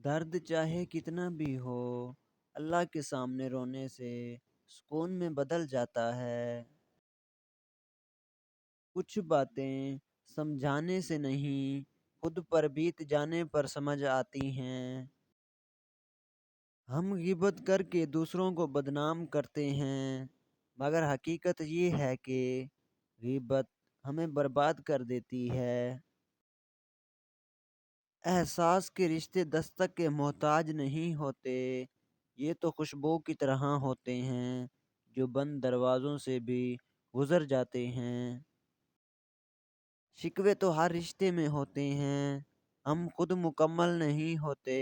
درد چاہے کتنا بھی ہو، اللہ کے سامنے رونے سے سکون میں بدل جاتا ہے۔ کچھ باتیں سمجھانے سے نہیں، خود پر بیت جانے پر سمجھ آتی ہیں۔ ہم غیبت کر کے دوسروں کو بدنام کرتے ہیں، مگر حقیقت یہ ہے کہ غیبت ہمیں برباد کر دیتی ہے۔ احساس کے رشتے دستک کے محتاج نہیں ہوتے، یہ تو خوشبو کی طرح ہوتے ہیں جو بند دروازوں سے بھی گزر جاتے ہیں۔ شکوے تو ہر رشتے میں ہوتے ہیں، ہم خود مکمل نہیں ہوتے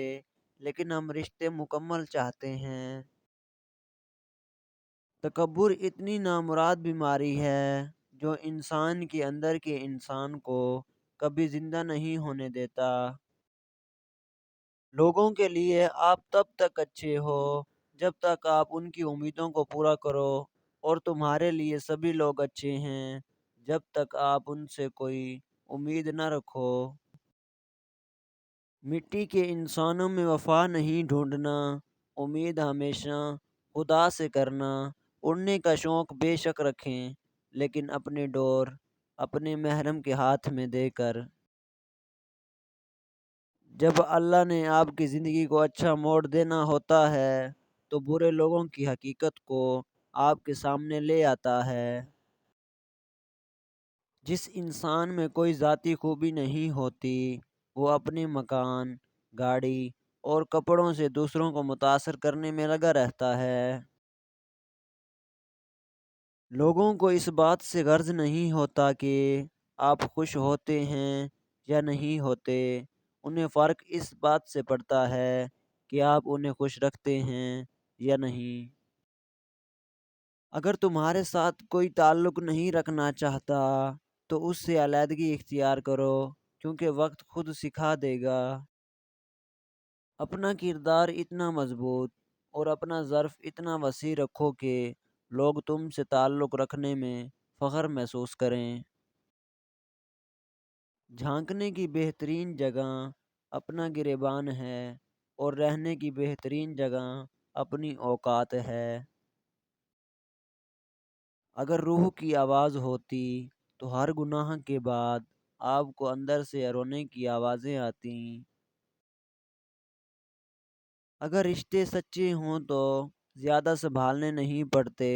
لیکن ہم رشتے مکمل چاہتے ہیں۔ تکبر اتنی نامراد بیماری ہے جو انسان کے اندر کے انسان کو کبھی زندہ نہیں ہونے دیتا۔ لوگوں کے لیے آپ تب تک اچھے ہو جب تک آپ ان کی امیدوں کو پورا کرو، اور تمہارے لیے سبھی لوگ اچھے ہیں جب تک آپ ان سے کوئی امید نہ رکھو۔ مٹی کے انسانوں میں وفا نہیں ڈھونڈنا، امید ہمیشہ خدا سے کرنا۔ اڑنے کا شوق بے شک رکھیں، لیکن اپنی ڈور اپنے محرم کے ہاتھ میں دے کر۔ جب اللہ نے آپ کی زندگی کو اچھا موڑ دینا ہوتا ہے تو برے لوگوں کی حقیقت کو آپ کے سامنے لے آتا ہے۔ جس انسان میں کوئی ذاتی خوبی نہیں ہوتی، وہ اپنے مکان، گاڑی اور کپڑوں سے دوسروں کو متاثر کرنے میں لگا رہتا ہے۔ لوگوں کو اس بات سے غرض نہیں ہوتا کہ آپ خوش ہوتے ہیں یا نہیں ہوتے، انہیں فرق اس بات سے پڑتا ہے کہ آپ انہیں خوش رکھتے ہیں یا نہیں۔ اگر تمہارے ساتھ کوئی تعلق نہیں رکھنا چاہتا تو اس سے علیحدگی اختیار کرو، کیونکہ وقت خود سکھا دے گا۔ اپنا کردار اتنا مضبوط اور اپنا ظرف اتنا وسیع رکھو کہ لوگ تم سے تعلق رکھنے میں فخر محسوس کریں۔ جھانکنے کی بہترین جگہ اپنا گریبان ہے، اور رہنے کی بہترین جگہ اپنی اوقات ہے۔ اگر روح کی آواز ہوتی تو ہر گناہ کے بعد آپ کو اندر سے رونے کی آوازیں آتیں۔ اگر رشتے سچے ہوں تو زیادہ سنبھالنے نہیں پڑتے،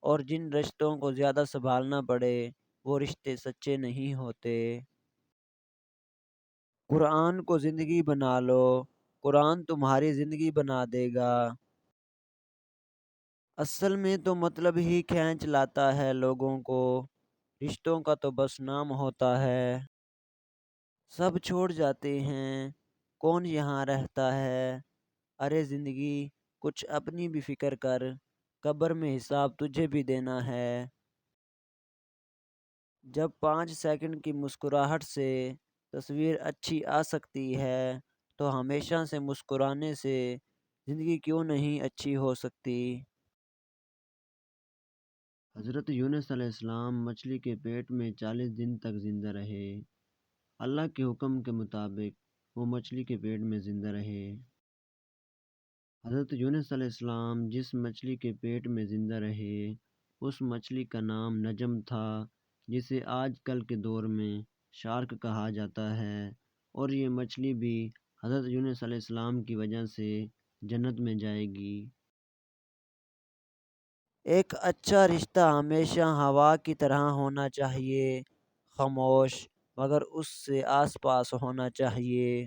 اور جن رشتوں کو زیادہ سنبھالنا پڑے وہ رشتے سچے نہیں ہوتے۔ قرآن کو زندگی بنا لو، قرآن تمہاری زندگی بنا دے گا۔ اصل میں تو مطلب ہی کھینچ لاتا ہے لوگوں کو، رشتوں کا تو بس نام ہوتا ہے۔ سب چھوڑ جاتے ہیں، کون یہاں رہتا ہے؟ ارے زندگی کچھ اپنی بھی فکر کر، قبر میں حساب تجھے بھی دینا ہے۔ جب 5 سیکنڈ کی مسکراہٹ سے تصویر اچھی آ سکتی ہے تو ہمیشہ سے مسکرانے سے زندگی کیوں نہیں اچھی ہو سکتی؟ حضرت یونس علیہ السلام مچھلی کے پیٹ میں 40 دن تک زندہ رہے۔ اللہ کے حکم کے مطابق وہ مچھلی کے پیٹ میں زندہ رہے۔ حضرت یونس علیہ السلام جس مچھلی کے پیٹ میں زندہ رہے، اس مچھلی کا نام نجم تھا، جسے آج کل کے دور میں شارک کہا جاتا ہے، اور یہ مچھلی بھی حضرت یونس علیہ السلام کی وجہ سے جنت میں جائے گی۔ ایک اچھا رشتہ ہمیشہ ہوا کی طرح ہونا چاہیے، خاموش مگر اس سے آس پاس ہونا چاہیے۔